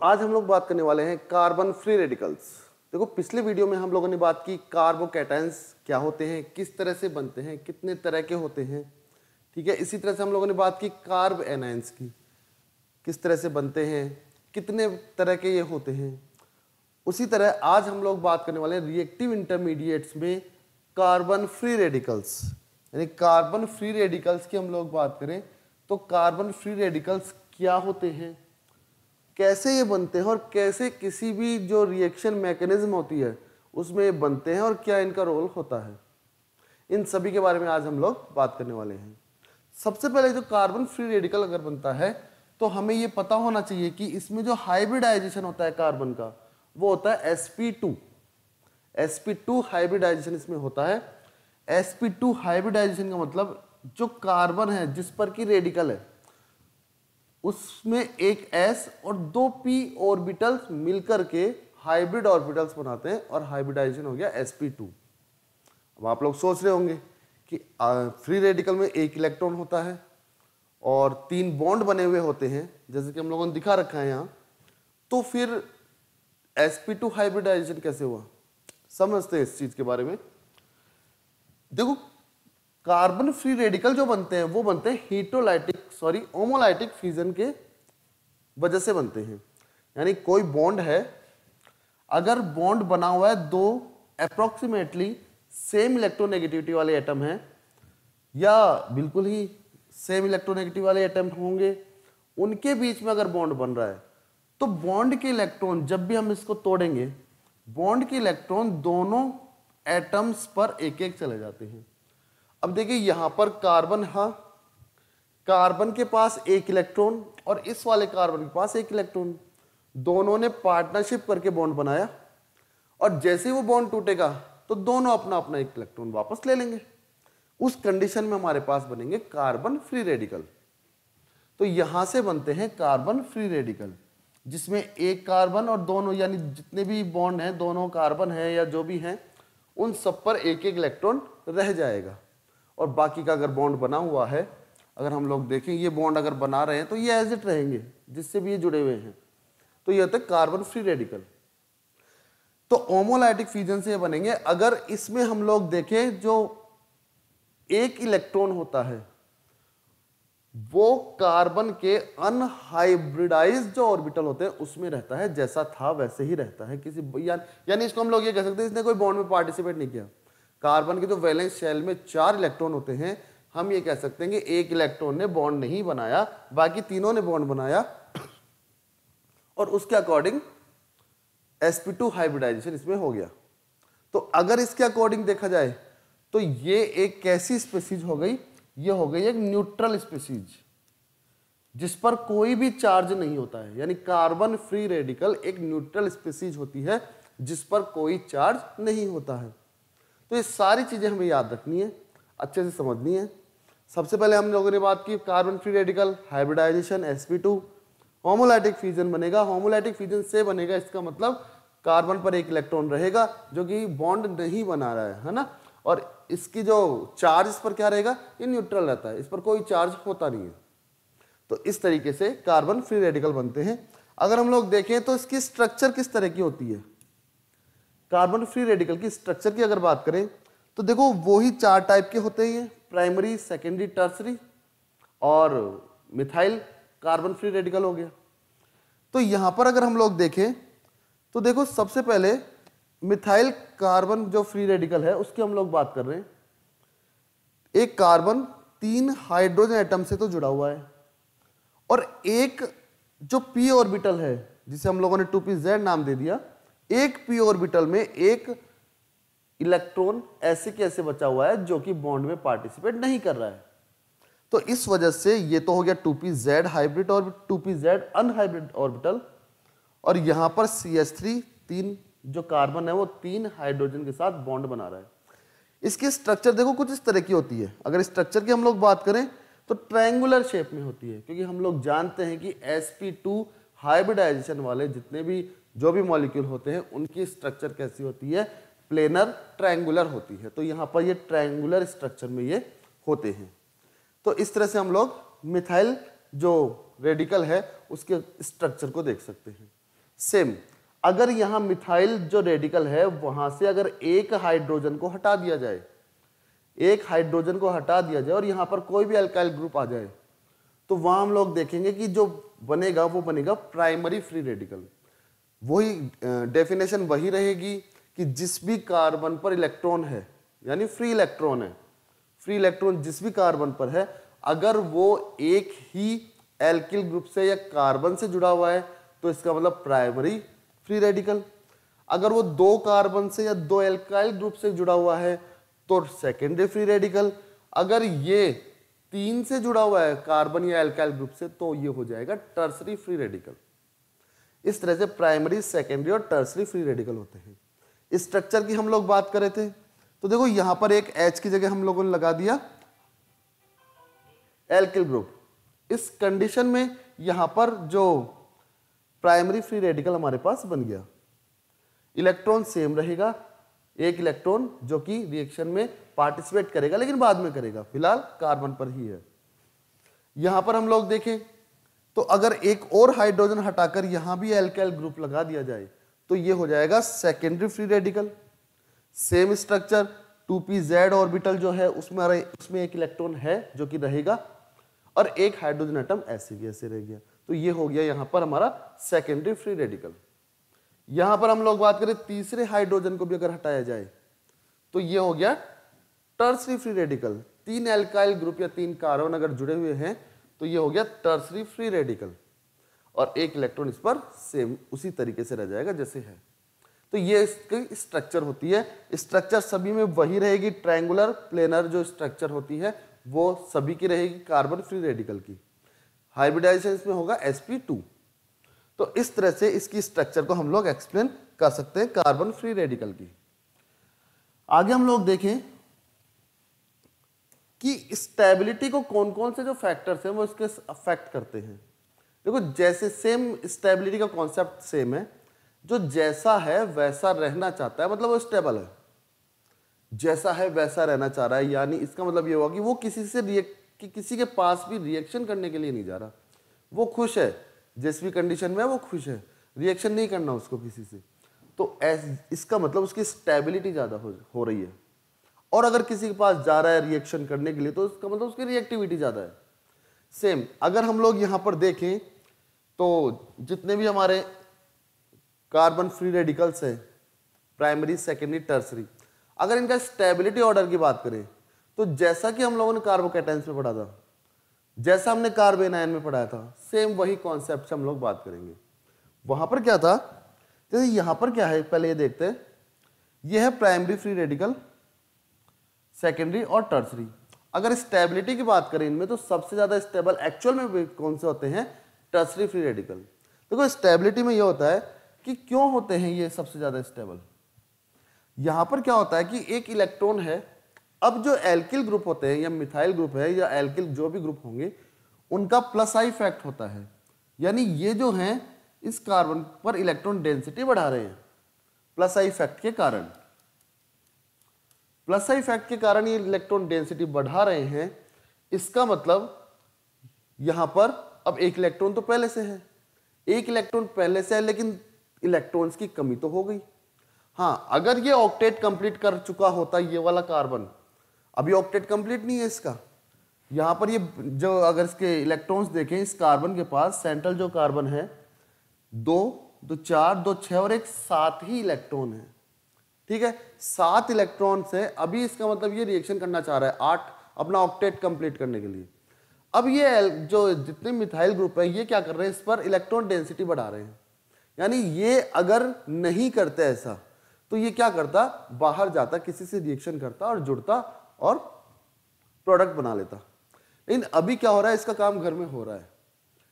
आज हम लोग बात करने वाले हैं कार्बन फ्री रेडिकल्स। देखो पिछले वीडियो में हम लोगों ने बात की कार्बोकैटायंस क्या होते हैं, किस तरह से बनते हैं, कितने तरह के होते हैं। ठीक है, इसी तरह से हम लोगों ने बात की कार्ब एनायंस की, किस तरह से बनते हैं, कितने तरह के ये होते हैं। उसी तरह आज हम लोग बात करने वाले हैं रिएक्टिव इंटरमीडिएट्स में कार्बन फ्री रेडिकल्स, यानी कार्बन फ्री रेडिकल्स की हम लोग बात करें तो कार्बन फ्री रेडिकल्स क्या होते हैं, कैसे ये बनते हैं और कैसे किसी भी जो रिएक्शन मैकेनिज्म होती है उसमें ये बनते हैं और क्या इनका रोल होता है। इन सभी के बारे में आज हम लोग बात करने वाले हैं। सबसे पहले जो कार्बन फ्री रेडिकल अगर बनता है तो हमें ये पता होना चाहिए कि इसमें जो हाइब्रिडाइजेशन होता है कार्बन का वो होता है sp2। sp2 हाइब्रिडाइजेशन इसमें होता है। sp2 हाइब्रिडाइजेशन का मतलब जो कार्बन है जिस पर की रेडिकल है उसमें एक s और दो p ऑर्बिटल्स मिलकर के हाइब्रिड ऑर्बिटल्स बनाते हैं और हाइब्रिडाइजेशन हो गया sp2। अब आप लोग सोच रहे होंगे कि फ्री रेडिकल में एक इलेक्ट्रॉन होता है और तीन बॉन्ड बने हुए होते हैं जैसे कि हम लोगों ने दिखा रखा है यहाँ, तो फिर sp2 हाइब्रिडाइजेशन कैसे हुआ, समझते हैं इस चीज के बारे में। देखो कार्बन फ्री रेडिकल जो बनते हैं वो बनते हैं होमोलाइटिक फ्यूजन के वजह से बनते हैं। यानी कोई बॉन्ड है, अगर बॉन्ड बना हुआ है दो अप्रोक्सीमेटली सेम इलेक्ट्रोनेगेटिविटी वाले एटम हैं या बिल्कुल ही सेम इलेक्ट्रोनेगेटिव वाले एटम होंगे, उनके बीच में अगर बॉन्ड बन रहा है तो बॉन्ड के इलेक्ट्रॉन जब भी हम इसको तोड़ेंगे बॉन्ड के इलेक्ट्रॉन दोनों एटम्स पर एक एक चले जाते हैं। अब देखिए यहां पर कार्बन, कार्बन के पास एक इलेक्ट्रॉन और इस वाले कार्बन के पास एक इलेक्ट्रॉन, दोनों ने पार्टनरशिप करके बॉन्ड बनाया और जैसे ही वो बॉन्ड टूटेगा तो दोनों अपना अपना एक इलेक्ट्रॉन वापस ले लेंगे। उस कंडीशन में हमारे पास बनेंगे कार्बन फ्री रेडिकल। तो यहां से बनते हैं कार्बन फ्री रेडिकल जिसमें एक कार्बन और दोनों यानी जितने भी बॉन्ड हैं दोनों कार्बन है या जो भी हैं उन सब पर एक एक इलेक्ट्रॉन रह जाएगा और बाकी का अगर बॉन्ड बना हुआ है, अगर हम लोग देखें ये बॉन्ड अगर बना रहे हैं तो ये एज इट रहेंगे जिससे भी ये जुड़े हुए हैं, तो ये होता है कार्बन फ्री रेडिकल। तो होमोलाइटिक फ्यूजन से ये बनेंगे। अगर इसमें हम लोग देखें जो एक इलेक्ट्रॉन होता है वो कार्बन के अनहाइब्रिडाइज्ड जो ऑर्बिटल होते हैं उसमें रहता है, जैसा था वैसे ही रहता है। किसी यानी इसको हम लोग ये कह सकते हैं इसने कोई बॉन्ड में पार्टिसिपेट नहीं किया। कार्बन के जो वैलेंस शेल में 4 इलेक्ट्रॉन होते हैं, हम ये कह सकते हैं कि एक इलेक्ट्रॉन ने बॉन्ड नहीं बनाया, बाकी तीनों ने बॉन्ड बनाया और उसके अकॉर्डिंग sp2 हाइब्रिडाइजेशन इसमें हो गया। तो अगर इसके अकॉर्डिंग देखा जाए तो ये एक कैसी स्पीसीज हो गई, ये हो गई एक न्यूट्रल स्पीसीज जिस पर कोई भी चार्ज नहीं होता है। यानी कार्बन फ्री रेडिकल एक न्यूट्रल स्पीसीज होती है जिस पर कोई चार्ज नहीं होता है। तो ये सारी चीजें हमें याद रखनी है, अच्छे से समझनी है। सबसे पहले हम लोगों ने बात की carbon free radical, hybridisation, sp2, homolytic fusion बनेगा। होमोलाइटिक फ्यूजन से बनेगा, इसका मतलब कार्बन पर एक इलेक्ट्रॉन रहेगा जो कि बॉन्ड नहीं बना रहा है ना, और इसकी जो चार्ज इस पर क्या रहेगा, ये न्यूट्रल रहता है, इस पर कोई चार्ज होता नहीं है। तो इस तरीके से कार्बन फ्री रेडिकल बनते हैं। अगर हम लोग देखें तो इसकी स्ट्रक्चर किस तरह की होती है, कार्बन फ्री रेडिकल की स्ट्रक्चर की अगर बात करें तो देखो वो ही 4 टाइप के होते हैं, प्राइमरी, सेकेंडरी, टर्सरी और मिथाइल कार्बन फ्री रेडिकल हो गया। तो यहां पर अगर हम लोग देखें तो देखो सबसे पहले मिथाइल कार्बन जो फ्री रेडिकल है उसकी हम लोग बात कर रहे हैं। एक कार्बन 3 हाइड्रोजन एटम से तो जुड़ा हुआ है और एक जो p ऑर्बिटल है जिसे हम लोगों ने 2pz नाम दे दिया, एक p ऑर्बिटल में एक इलेक्ट्रॉन ऐसे के ऐसे बचा हुआ है जो कि बॉन्ड में पार्टिसिपेट नहीं कर रहा है। तो इस वजह से ये तो हो गया 2pz हाइब्रिड और 2pz अनहाइब्रिड ऑर्बिटल, और यहां पर CH3 3 जो कार्बन है वो 3 हाइड्रोजन के साथ बॉन्ड बना रहा है। इसकी स्ट्रक्चर देखो कुछ इस तरह की होती है। अगर स्ट्रक्चर की हम लोग बात करें तो ट्रायंगुलर शेप में होती है, क्योंकि हम लोग जानते हैं कि sp2 हाइब्रिडाइजेशन वाले जितने भी जो भी मॉलिक्यूल होते हैं उनकी स्ट्रक्चर कैसी होती है, प्लेनर ट्रायंगुलर होती है। तो यहाँ पर ये ट्रायंगुलर स्ट्रक्चर में ये होते हैं। तो इस तरह से हम लोग मिथाइल जो रेडिकल है उसके स्ट्रक्चर को देख सकते हैं। सेम अगर यहाँ मिथाइल जो रेडिकल है वहां से अगर एक हाइड्रोजन को हटा दिया जाए, एक हाइड्रोजन को हटा दिया जाए और यहाँ पर कोई भी अल्काइल ग्रुप आ जाए, तो वहां हम लोग देखेंगे कि जो बनेगा वो बनेगा प्राइमरी फ्री रेडिकल। वही डेफिनेशन वही रहेगी कि जिस भी कार्बन पर इलेक्ट्रॉन है, यानी फ्री इलेक्ट्रॉन है, फ्री इलेक्ट्रॉन जिस भी कार्बन पर है, अगर वो एक ही एल्किल ग्रुप से या कार्बन से जुड़ा हुआ है तो इसका मतलब प्राइमरी फ्री रेडिकल। अगर वो दो कार्बन से या दो एल्काइल ग्रुप से जुड़ा हुआ है तो सेकेंडरी फ्री रेडिकल। अगर ये तीन से जुड़ा हुआ है कार्बन या एल्काइल ग्रुप से तो ये हो जाएगा टर्सरी फ्री रेडिकल। इस तरह से प्राइमरी, सेकेंडरी और टर्सरी फ्री रेडिकल होते हैं। स्ट्रक्चर की हम लोग बात कर रहे थे तो देखो यहां पर एक H की जगह हम लोगों ने लगा दिया एल्किल ग्रुप। इस कंडीशन में यहां पर जो प्राइमरी फ्री रेडिकल हमारे पास बन गया। इलेक्ट्रॉन सेम रहेगा, एक इलेक्ट्रॉन जो कि रिएक्शन में पार्टिसिपेट करेगा लेकिन बाद में करेगा, फिलहाल कार्बन पर ही है। यहां पर हम लोग देखें तो अगर एक और हाइड्रोजन हटाकर यहां भी एल्काइल ग्रुप लगा दिया जाए तो ये हो जाएगा secondary free radical. Same structure 2pz orbital जो है उसमें एक इलेक्ट्रॉन है जो कि रहेगा और एक हाइड्रोजन एटम ऐसे की ऐसे रह गया, तो ये हो गया यहां पर हमारा सेकेंडरी फ्री रेडिकल। यहां पर हम लोग बात करें तीसरे हाइड्रोजन को भी अगर हटाया जाए तो ये हो गया टर्सरी फ्री रेडिकल। तीन एल्काइल ग्रुप या तीन कार्बन अगर जुड़े हुए हैं तो ये हो गया टर्सरी फ्री रेडिकल और एक इलेक्ट्रॉन इस पर सेम उसी तरीके से रह जाएगा जैसे है। तो ये इसकी स्ट्रक्चर होती है। स्ट्रक्चर सभी में वही रहेगी, ट्रायंगुलर प्लेनर जो स्ट्रक्चर होती है वो सभी की रहेगी कार्बन फ्री रेडिकल की। हाइब्रिडाइजेशन में होगा sp2। तो इस तरह से इसकी स्ट्रक्चर को हम लोग एक्सप्लेन कर सकते हैं कार्बन फ्री रेडिकल की। आगे हम लोग देखें कि स्टेबिलिटी को कौन कौन से जो फैक्टर्स हैं वो इसके अफेक्ट करते हैं। देखो जैसे सेम स्टेबिलिटी का कॉन्सेप्ट सेम है, जो जैसा है वैसा रहना चाहता है मतलब वो स्टेबल है, जैसा है वैसा रहना चाह रहा है, यानी इसका मतलब ये हुआ कि वो किसी के पास भी रिएक्शन करने के लिए नहीं जा रहा, वो खुश है जिस भी कंडीशन में है, वो खुश है, रिएक्शन नहीं करना उसको किसी से। तो इसका मतलब उसकी स्टेबिलिटी ज्यादा हो रही है। और अगर किसी के पास जा रहा है रिएक्शन करने के लिए तो इसका मतलब उसकी रिएक्टिविटी ज्यादा है। सेम अगर हम लोग यहां पर देखें तो जितने भी हमारे कार्बन फ्री रेडिकल्स है, प्राइमरी, सेकेंडरी, टर्सरी, अगर इनका स्टेबिलिटी ऑर्डर की बात करें तो जैसा कि हम लोगों ने कार्बोकैटायंस में पढ़ा था, जैसा हमने कार्बन आयन में पढ़ाया था, सेम वही कॉन्सेप्ट से हम लोग बात करेंगे। वहां पर क्या था, जैसे यहां पर क्या है पहले ये देखते हैं। ये है प्राइमरी फ्री रेडिकल, सेकेंडरी और टर्सरी। अगर स्टेबिलिटी की बात करें इनमें तो सबसे ज्यादा स्टेबल एक्चुअल में कौन से होते हैं, टर्सरी फ्री रेडिकल। देखो स्टेबिलिटी में ये होता है कि क्यों होते हैं ये सबसे ज्यादा स्टेबल। यहां पर क्या होता है कि एक इलेक्ट्रॉन है, अब जो एल्किल ग्रुप होते हैं या मिथाइल ग्रुप है या एल्किल जो भी ग्रुप होंगे उनका प्लस आई इफेक्ट होता है, यानी ये जो हैं इस कार्बन पर इलेक्ट्रॉन डेंसिटी बढ़ा रहे हैं प्लस आई इफेक्ट के कारण। प्लस आई इफेक्ट के कारण ये इलेक्ट्रॉन डेंसिटी बढ़ा रहे हैं। इसका मतलब यहां पर अब एक इलेक्ट्रॉन तो पहले से है, एक इलेक्ट्रॉन पहले से है लेकिन इलेक्ट्रॉन्स की कमी तो हो गई। हाँ, अगर ये ऑक्टेट कंप्लीट कर चुका होता ये वाला कार्बन, अभी ऑक्टेट कंप्लीट नहीं है इसका। यहां पर ये जो अगर इसके इलेक्ट्रॉन्स देखें, इस कार्बन के पास सेंट्रल जो कार्बन है 2, 2 4, 2 6 और एक 7 ही इलेक्ट्रॉन है। ठीक है, 7 इलेक्ट्रॉन से अभी इसका मतलब ये रिएक्शन करना चाह रहा है 8 अपना ऑक्टेट कंप्लीट करने के लिए। अब ये जो जितने मिथाइल ग्रुप है ये क्या कर रहे हैं, इस पर इलेक्ट्रॉन डेंसिटी बढ़ा रहे हैं। यानी ये अगर नहीं करते ऐसा तो ये क्या करता, बाहर जाता, किसी से रिएक्शन करता और जुड़ता और प्रोडक्ट बना लेता। लेकिन अभी क्या हो रहा है, इसका काम घर में हो रहा है।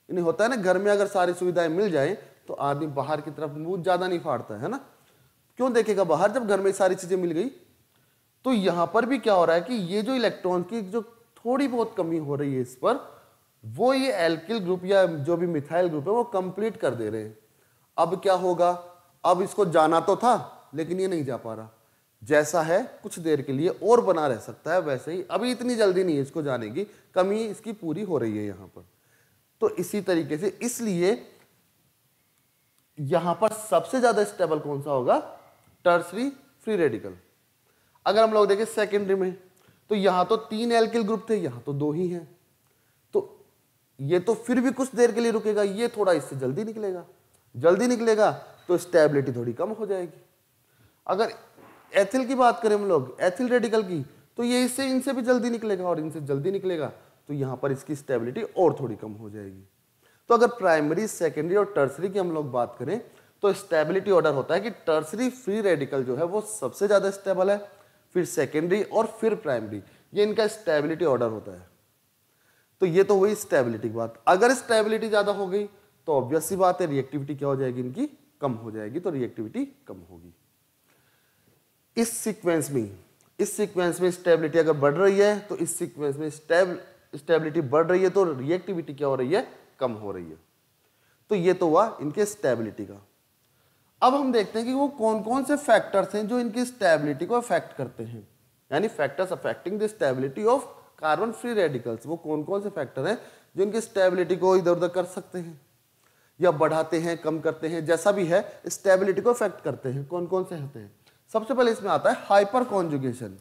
यानी होता है ना, घर में अगर सारी सुविधाएं मिल जाए तो आदमी बाहर की तरफ मुंह ज्यादा नहीं फाड़ता है ना, क्यों देखेगा बाहर जब घर में सारी चीजें मिल गई। तो यहां पर भी क्या हो रहा है कि ये जो इलेक्ट्रॉन की जो थोड़ी बहुत कमी हो रही है इस पर, वो ये एल्किल ग्रुप या जो भी मिथाइल ग्रुप है वो कंप्लीट कर दे रहे हैं। अब क्या होगा, अब इसको जाना तो था लेकिन ये नहीं जा पा रहा, जैसा है कुछ देर के लिए और बना रह सकता है वैसे ही, अभी इतनी जल्दी नहीं है इसको जाने की, कमी इसकी पूरी हो रही है यहां पर। तो इसी तरीके से इसलिए यहां पर सबसे ज्यादा स्टेबल कौन सा होगा? Tertiary free radical. अगर हम लोग देखें सेकेंडरी में, तो यहां तो 3 एल्किल ग्रुप थे, यहां तो 2 ही हैं, तो ये तो फिर भी कुछ देर के लिए रुकेगा, ये थोड़ा इससे जल्दी निकलेगा। जल्दी निकलेगा तो स्टेबिलिटी थोड़ी कम हो जाएगी। अगर एथिल की बात करें हम लोग, एथिल रेडिकल की, तो ये इससे इनसे भी जल्दी निकलेगा और इनसे जल्दी निकलेगा, तो यहां पर इसकी स्टेबिलिटी और थोड़ी कम हो जाएगी। तो अगर प्राइमरी, सेकेंडरी और टर्सरी की हम लोग बात करें, तो स्टेबिलिटी ऑर्डर होता है कि टर्सरी फ्री रेडिकल जो है वो सबसे ज्यादा स्टेबल है, फिर सेकेंडरी और फिर प्राइमरी, ये इनका स्टेबिलिटी ऑर्डर होता है। तो ये तो हुई स्टेबिलिटी की बात। अगर स्टेबिलिटी ज्यादा हो गई तो ऑब्वियस सी बात है रिएक्टिविटी क्या हो जाएगी, इनकी कम हो जाएगी, तो रिएक्टिविटी कम होगी। इस सीक्वेंस में स्टेबिलिटी अगर बढ़ रही है तो इस सीक्वेंस में स्टेबिलिटी बढ़ रही है, तो रिएक्टिविटी क्या हो रही है? कम हो रही है। तो ये तो हुआ इनके स्टेबिलिटी का। अब हम देखते हैं कि वो कौन कौन से फैक्टर्स हैं जो इनकी स्टेबिलिटी को अफेक्ट करते हैं, यानी factors affecting the stability of carbon free radicals. वो कौन कौन से फैक्टर हैं जो इनकी स्टेबिलिटी को इधर उधर कर सकते हैं, या बढ़ाते हैं, कम करते हैं, जैसा भी है स्टेबिलिटी को अफेक्ट करते हैं। कौन कौन से होते हैं? सबसे पहले इसमें आता है हाइपर कॉन्जुगेशन।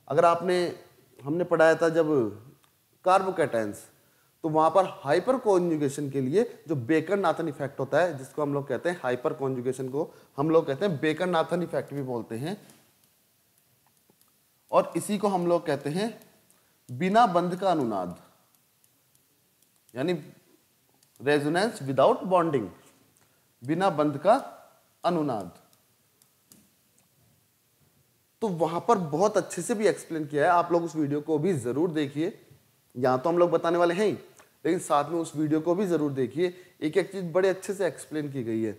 अगर हमने पढ़ाया था जब कार्बोकैटायंस, तो वहां पर हाइपर कॉन्जुगेशन के लिए जो बेकर नाथन इफेक्ट होता है, जिसको हम लोग कहते हैं हाइपर कॉन्जुगेशन को हम लोग कहते हैं बेकर नाथन इफेक्ट भी बोलते हैं, और इसी को हम लोग कहते हैं बिना बंध का अनुनाद, यानी रेजोनेंस विदाउट बॉन्डिंग, बिना बंध का अनुनाद। तो वहां पर बहुत अच्छे से भी एक्सप्लेन किया है, आप लोग उस वीडियो को भी जरूर देखिए। यहां तो हम लोग बताने वाले हैं ही, लेकिन साथ में उस वीडियो को भी जरूर देखिए, एक एक चीज बड़े अच्छे से एक्सप्लेन की गई है।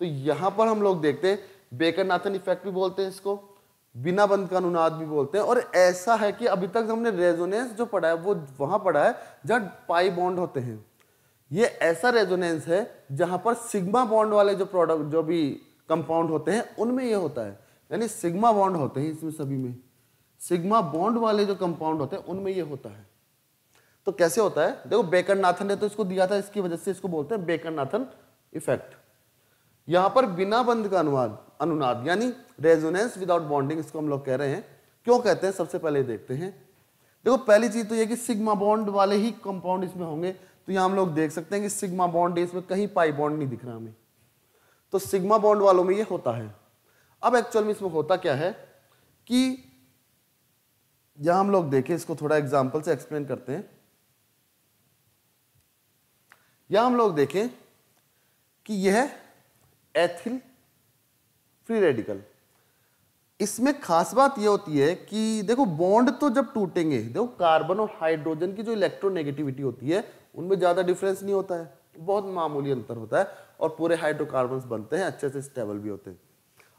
तो यहां पर हम लोग देखते हैं बेकर नाथन इफेक्ट भी बोलते हैं इसको, बिना बंध का अनुनाद भी बोलते हैं। और ऐसा है कि अभी तक हमने रेजोनेंस जो पढ़ा है वो वहां पढ़ा है जहां पाई बॉन्ड होते हैं। ये ऐसा रेजोनेंस है जहां पर सिग्मा बॉन्ड वाले जो प्रोडक्ट, जो भी कंपाउंड होते हैं, उनमें ये होता है, यानी सिग्मा बॉन्ड होते हैं इसमें सभी में, सिग्मा बॉन्ड वाले जो कंपाउंड होते हैं उनमें ये होता है। तो कैसे होता है? देखो बेकर नाथन ने तो इसको दिया था, इसकी वजह से इसको बोलते हैं बेकर नाथन इफेक्ट। यहां पर बिना बंध का अनुनाद यानी रेजोनेंस विदाउट बॉन्डिंग, इसको हम लोग कह रहे हैं। क्यों कहते हैं? सबसे पहले देखते हैं। देखो पहली चीज तो ये कि सिग्मा बॉन्ड वाले ही कंपाउंड इसमें होंगे, तो यहां हम लोग देख सकते हैं कि सिग्मा बॉन्ड इसमें कहीं पाई बॉन्ड नहीं दिख रहा हमें, तो सिग्मा बॉन्ड वालों में ये होता है। अब एक्चुअल में इसमें होता क्या है कि यहां हम लोग देखें, इसको थोड़ा एग्जांपल से एक्सप्लेन करते हैं। यहां हम लोग देखें कि यह एथिल फ्री रेडिकल, इसमें खास बात यह होती है कि देखो बॉन्ड तो जब टूटेंगे, देखो कार्बन और हाइड्रोजन की जो इलेक्ट्रोनेगेटिविटी होती है उनमें ज्यादा डिफरेंस नहीं होता है, बहुत मामूली अंतर होता है, और पूरे हाइड्रोकार्बन्स बनते हैं, अच्छे से स्टेबल भी होते हैं।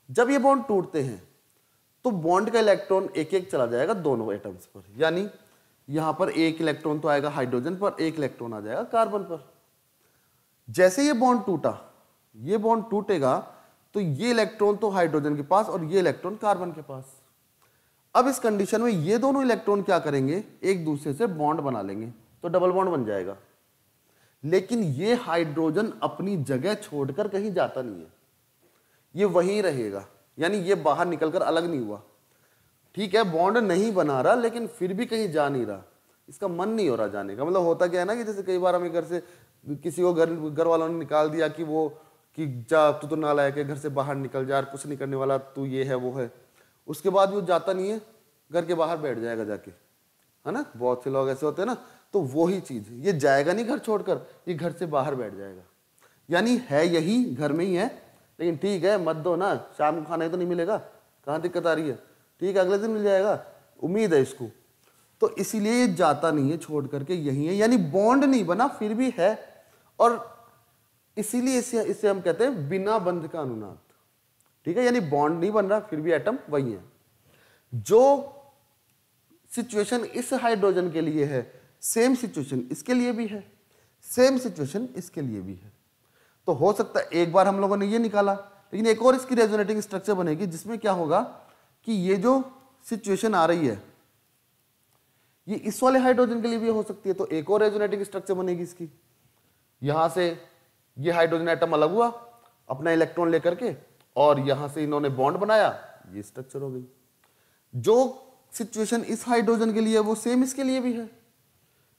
जब ये बॉन्ड टूटते हैं तो बॉन्ड का इलेक्ट्रॉन एक एक चला जाएगा दोनों एटम्स पर, यानी यहां पर एक इलेक्ट्रॉन तो आएगा हाइड्रोजन पर, एक इलेक्ट्रॉन आ जाएगा कार्बन पर। जैसे ये बॉन्ड टूटा, ये बॉन्ड टूटेगा तो ये इलेक्ट्रॉन तो हाइड्रोजन के पास और ये इलेक्ट्रॉन कार्बन के पास। अब इस कंडीशन में ये दोनों इलेक्ट्रॉन क्या करेंगे? एक दूसरे से बॉन्ड बना लेंगे, तो डबल बॉन्ड बन जाएगा। लेकिन ये हाइड्रोजन अपनी जगह छोड़कर कहीं जाता नहीं है, ये वहीं रहेगा, यानी ये बाहर निकलकर अलग नहीं हुआ। ठीक है, बॉन्ड नहीं बना रहा, लेकिन फिर भी कहीं जा नहीं रहा, इसका मन नहीं हो रहा जाने का। मतलब होता क्या है ना कि जैसे कई बार हमें घर से किसी को घर वालों ने निकाल दिया कि वो कि जा तू तो नालायक है, घर से बाहर निकल जा, कुछ नहीं करने वाला तू, ये है वो है। उसके बाद भी वो जाता नहीं है, घर के बाहर बैठ जाएगा जाके, है ना। बहुत से लोग ऐसे होते हैं ना, तो वही चीज, ये जाएगा नहीं घर छोड़कर, ये घर से बाहर बैठ जाएगा, यानी है यही घर में ही है, लेकिन ठीक है मत दो ना, शाम को खाना ही तो नहीं मिलेगा, कहाँ दिक्कत आ रही है, ठीक है अगले दिन मिल जाएगा, उम्मीद है इसको। तो इसीलिए ये जाता नहीं है छोड़ करके, यही है, यानी बॉन्ड नहीं बना फिर भी है, और इसीलिए इसे हम कहते हैं बिना बंध का अनुनाद। ठीक है, यानी बॉन्ड नहीं बन रहा फिर भी एटम वही है। जो सिचुएशन इस हाइड्रोजन के लिए है, सेम सिचुएशन इसके लिए भी है, सेम सिचुएशन इसके लिए भी है। तो हो सकता है एक बार हम लोगों ने ये निकाला, लेकिन एक और इसकी रेजोनेटिंग स्ट्रक्चर बनेगी, जिसमें क्या होगा कि ये जो सिचुएशन आ रही है ये इस वाले हाइड्रोजन के लिए भी हो सकती है, तो एक और रेजोनेटिंग स्ट्रक्चर बनेगी इसकी। यहां से ये हाइड्रोजन एटम अलग हुआ, अपना इलेक्ट्रॉन लेकर के और यहां से इन्होंने बॉन्ड बनाया, ये स्ट्रक्चर हो गई। जो सिचुएशन इस हाइड्रोजन के लिए है वो सेम इसके लिए भी है,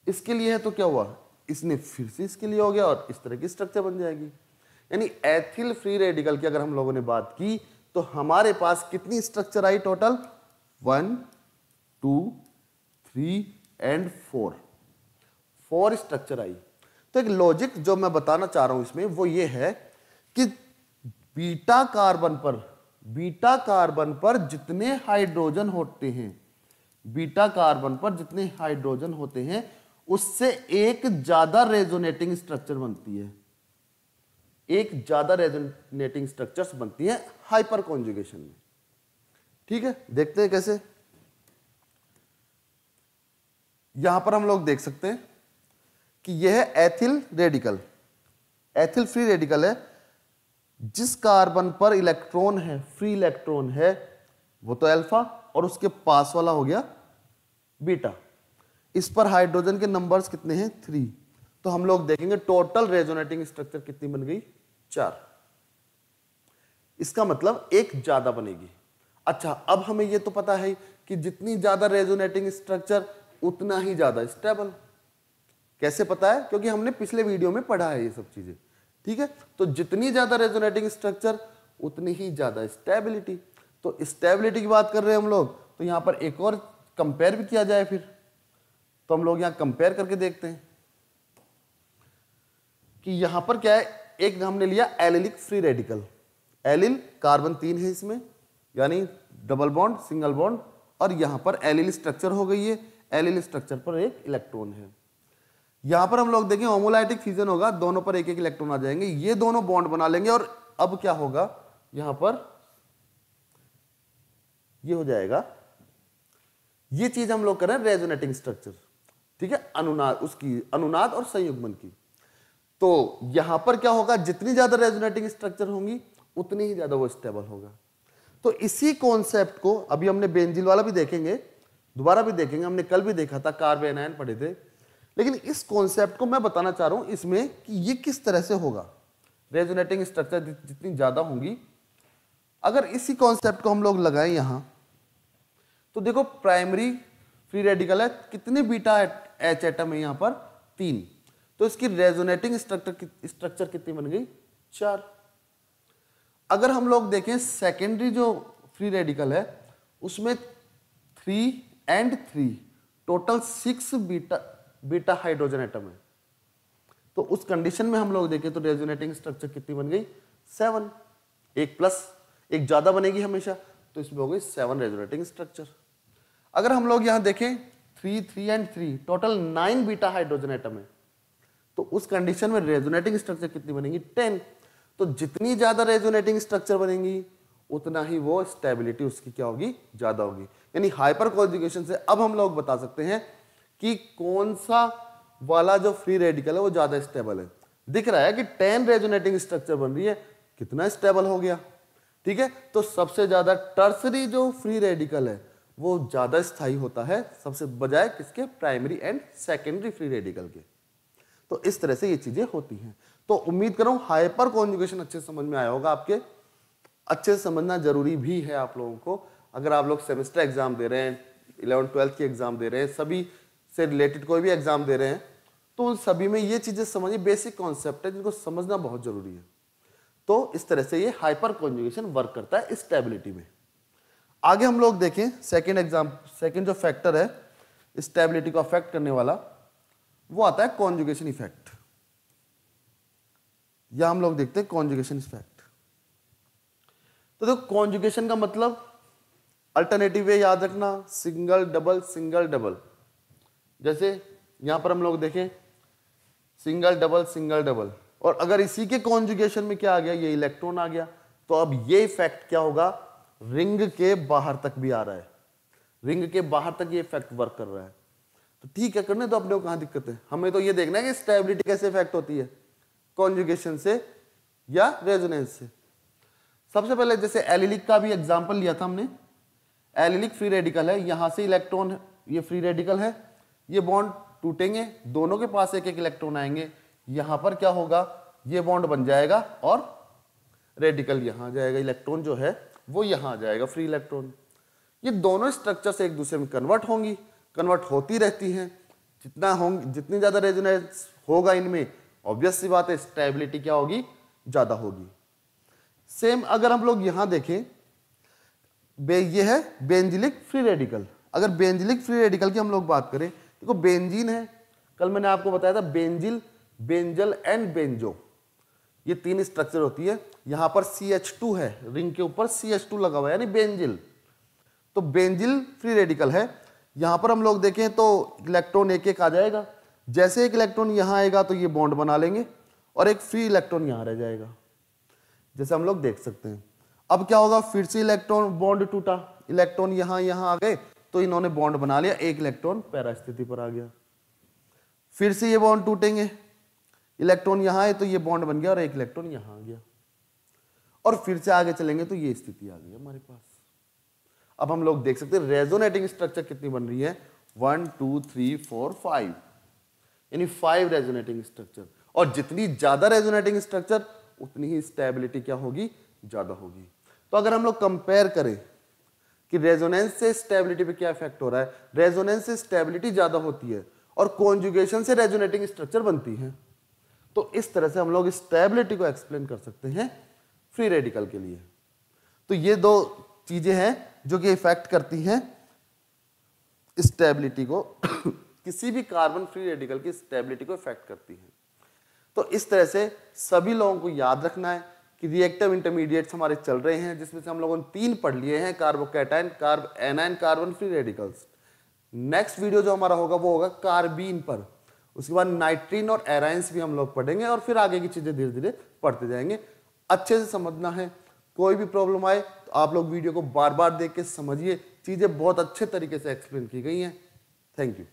इसके लिए है, तो क्या हुआ, इसने फिर से इसके लिए हो गया और इस तरह की स्ट्रक्चर बन जाएगी। यानी एथिल फ्री रेडिकल की अगर हम लोगों ने बात की तो हमारे पास कितनी structure I total, 1 2 3 and 4 structure आई। तो एक लॉजिक जो मैं बताना चाह रहा हूं इसमें वो ये है कि बीटा कार्बन पर जितने हाइड्रोजन होते हैं, बीटा कार्बन पर जितने हाइड्रोजन होते हैं उससे एक ज्यादा रेजोनेटिंग स्ट्रक्चर बनती है, एक ज्यादा रेजोनेटिंग स्ट्रक्चर्स बनती है हाइपर कॉन्जुगेशन में। ठीक है, देखते हैं कैसे। यहां पर हम लोग देख सकते हैं कि यह है ethyl radical, ethyl free radical है। जिस कार्बन पर इलेक्ट्रॉन है, फ्री इलेक्ट्रॉन है, वो तो अल्फा और उसके पास वाला हो गया बीटा। इस पर हाइड्रोजन के नंबर्स कितने हैं, 3। तो हम लोग देखेंगे टोटल रेजोनेटिंग स्ट्रक्चर कितनी बन गई, 4। इसका मतलब एक ज्यादा बनेगी। अच्छा, अब हमें यह तो पता है कि जितनी ज्यादा रेजोनेटिंग स्ट्रक्चर उतना ही ज्यादा स्टेबल। कैसे पता है, क्योंकि हमने पिछले वीडियो में पढ़ा है ये सब चीजें। ठीक है, तो जितनी ज्यादा रेजोनेटिंग स्ट्रक्चर उतनी ही ज्यादा स्टेबिलिटी। तो स्टेबिलिटी की बात कर रहे हैं हम लोग, तो यहां पर एक और कंपेयर भी किया जाए फिर, तो हम लोग यहां कंपेयर करके देखते हैं कि यहां पर क्या है। एक हमने लिया allylic free radical, allyl carbon 3 है इसमें, यानी डबल बॉन्ड सिंगल बॉन्ड, और यहां पर एलिल स्ट्रक्चर हो गई है, एलिल स्ट्रक्चर पर एक इलेक्ट्रॉन है। यहां पर हम लोग देखें होमोलाइटिक फिजन होगा, दोनों पर एक एक इलेक्ट्रॉन आ जाएंगे, ये दोनों बॉन्ड बना लेंगे और अब क्या होगा, यहां पर ये हो जाएगा। ये चीज हम लोग कर रहे हैं रेजोनेटिंग स्ट्रक्चर। ठीक है, अनुनाद, उसकी अनुनाद और संयुग्मन की। तो यहां पर क्या होगा, जितनी ज्यादा रेजोनेटिंग स्ट्रक्चर होंगी उतनी ही ज्यादा वो स्टेबल होगा। तो इसी कॉन्सेप्ट को अभी हमने बेंजील वाला भी देखेंगे, दोबारा भी देखेंगे, हमने कल भी देखा था, कार्बन आयन पढ़े थे। लेकिन इस कॉन्सेप्ट को मैं बताना चाह रहा हूं इसमें कि ये किस तरह से होगा। रेजोनेटिंग स्ट्रक्चर जितनी ज्यादा होंगी, अगर इसी कॉन्सेप्ट को हम लोग लगाएं यहां, तो देखो प्राइमरी फ्री रेडिकल है, कितने बीटा एच एटम है यहां पर, 3। तो इसकी रेजोनेटिंग स्ट्रक्चर कितनी बन गई, 4। अगर हम लोग देखें सेकेंडरी जो फ्री रेडिकल है उसमें 3 and 3 total 6 beta hydrogen atom है। तो उस कंडीशन में हम लोग देखें तो रेजोनेटिंग स्ट्रक्चर कितनी बन गई, 7। एक प्लस एक ज्यादा बनेगी हमेशा, तो इसमें हो गई 7 रेजोनेटिंग स्ट्रक्चर। अगर हम लोग यहां देखें 3 and 3 total 9 beta hydrogen atom है, तो उस कंडीशन में रेजोनेटिंग स्ट्रक्चर कितनी बनेगी, 10। तो जितनी ज्यादा रेजोनेटिंग स्ट्रक्चर बनेगी उतना ही वो स्टेबिलिटी उसकी क्या होगी, ज्यादा होगी। यानी हाइपर कॉन्जुगेशन से अब हम लोग बता सकते हैं कि कौन सा वाला जो फ्री रेडिकल है वो ज्यादा स्टेबल है। दिख रहा है कि 10 रेजोनेटिंग स्ट्रक्चर बन रही है, कितना स्टेबल हो गया। ठीक है, तो सबसे ज्यादा टर्सरी जो फ्री रेडिकल है वो ज्यादा स्थायी होता है सबसे बजाय किसके, primary and secondary free radical के। तो इस तरह से ये चीजें होती हैं। तो उम्मीद कर रहा हूं हाइपर कॉन्जुगेशन अच्छे समझ में आया होगा आपके। अच्छे से समझना जरूरी भी है आप लोगों को। अगर आप लोग सेमेस्टर एग्जाम दे रहे हैं, 11th 12th की एग्जाम दे रहे हैं, सभी से रिलेटेड कोई भी एग्जाम दे रहे हैं, तो उन सभी में ये चीजें समझिए, बेसिक कॉन्सेप्ट है जिनको समझना बहुत जरूरी है। तो इस तरह से ये हाइपर कॉन्जुगेशन वर्क करता है स्टेबिलिटी में। आगे हम लोग देखें सेकेंड जो फैक्टर है स्टेबिलिटी को अफेक्ट करने वाला, वो आता है कॉन्जुगेशन इफेक्ट। या हम लोग देखते हैं कॉन्जुगेशन इफेक्ट। तो देखो कॉन्जुगेशन का मतलब अल्टरनेटिव वे याद रखना, सिंगल डबल सिंगल डबल। जैसे यहां पर हम लोग देखें सिंगल डबल, और अगर इसी के कॉन्जुगेशन में क्या आ गया, ये इलेक्ट्रॉन आ गया, तो अब ये इफेक्ट क्या होगा, रिंग के बाहर तक भी आ रहा है, रिंग के बाहर तक ये इफेक्ट वर्क कर रहा है। तो ठीक है, करने तो अपने को कहां दिक्कत है, हमें तो ये देखना है कि स्टेबिलिटी कैसे इफेक्ट होती है, कॉन्जुगेशन से या रेजोनेंस से। सबसे पहले जैसे एलिलिक का भी एग्जांपल लिया था हमने। एलिलिक फ्री रेडिकल है, यहां से इलेक्ट्रॉन, ये फ्री रेडिकल है, ये बॉन्ड टूटेंगे, दोनों के पास एक एक इलेक्ट्रॉन आएंगे, यहां पर क्या होगा, ये बॉन्ड बन जाएगा और रेडिकल यहाँ आ जाएगा, इलेक्ट्रॉन जो है वो यहाँ आ जाएगा, फ्री इलेक्ट्रॉन। ये दोनों स्ट्रक्चर्स एक दूसरे में कन्वर्ट होंगी, कन्वर्ट होती रहती हैं। जितनी ज़्यादा रेजोनेंस होगा इनमें, ऑब्वियस सी बात है स्टेबिलिटी क्या होगी, ज़्यादा होगी। सेम अगर हम लोग यहाँ देखें, ये है बेंजिलिक फ्री रेडिकल। अगर बेंजिलिक फ्री रेडिकल की हम लोग बात करें, देखो बेंजीन है, कल मैंने आपको बताया था बेंजिल, बेंजल एंड बेंजो, ये 3 स्ट्रक्चर होती है। यहाँ पर CH2 है, रिंग के ऊपर CH2 लगा हुआ है यानी बेंजिल, तो बेंजिल फ्री रेडिकल है। यहाँ पर हम लोग देखें तो इलेक्ट्रॉन एक एक आ जाएगा, जैसे एक इलेक्ट्रॉन यहाँ आएगा तो ये बॉन्ड बना लेंगे और एक फ्री इलेक्ट्रॉन यहाँ रह जाएगा, जैसे हम लोग देख सकते हैं। अब क्या होगा, फिर से इलेक्ट्रॉन बॉन्ड टूटा, इलेक्ट्रॉन यहाँ आ गए तो इन्होंने बॉन्ड बना लिया, एक इलेक्ट्रॉन पैरा स्थिति पर आ गया। फिर से ये बॉन्ड टूटेंगे, इलेक्ट्रॉन यहाँ आए तो ये बॉन्ड बन गया और एक इलेक्ट्रॉन यहाँ आ गया, और फिर से आगे चलेंगे तो ये स्थिति आ गई हमारे पास। अब हम लोग देख सकते हैं रेजोनेटिंग स्ट्रक्चर कितनी बन रही है, 1 2 3 4 5, यानी 5 रेजोनेटिंग स्ट्रक्चर। और जितनी ज्यादा रेजोनेटिंग स्ट्रक्चर उतनी ही स्टेबिलिटी क्या होगी, ज्यादा होगी। तो अगर हम लोग कंपेयर करें कि रेजोनेंस से स्टेबिलिटी पे क्या इफेक्ट हो रहा है, रेजोनेंस से स्टेबिलिटी ज्यादा होती है और कॉन्जुगेशन से रेजोनेटिंग स्ट्रक्चर बनती है। तो इस तरह से हम लोग स्टेबिलिटी को एक्सप्लेन कर सकते हैं फ्री रेडिकल के लिए। तो ये 2 चीजें हैं जो कि इफेक्ट करती हैं स्टेबिलिटी को किसी भी कार्बन फ्री रेडिकल की स्टेबिलिटी को इफेक्ट करती हैं। तो इस तरह से सभी लोगों को याद रखना है कि रिएक्टिव इंटरमीडिएट्स हमारे चल रहे हैं, जिसमें से हम लोगों ने 3 पढ़ लिए हैं, carbocation, anion carbon free radicals. Next video जो हमारा होगा वो होगा कार्बीन पर, उसके बाद नाइट्रीन और एराइंस भी हम लोग पढ़ेंगे और फिर आगे की चीजें धीरे धीरे पढ़ते जाएंगे। अच्छे से समझना है, कोई भी प्रॉब्लम आए तो आप लोग वीडियो को बार बार देख के समझिए, चीजें बहुत अच्छे तरीके से एक्सप्लेन की गई हैं। Thank you.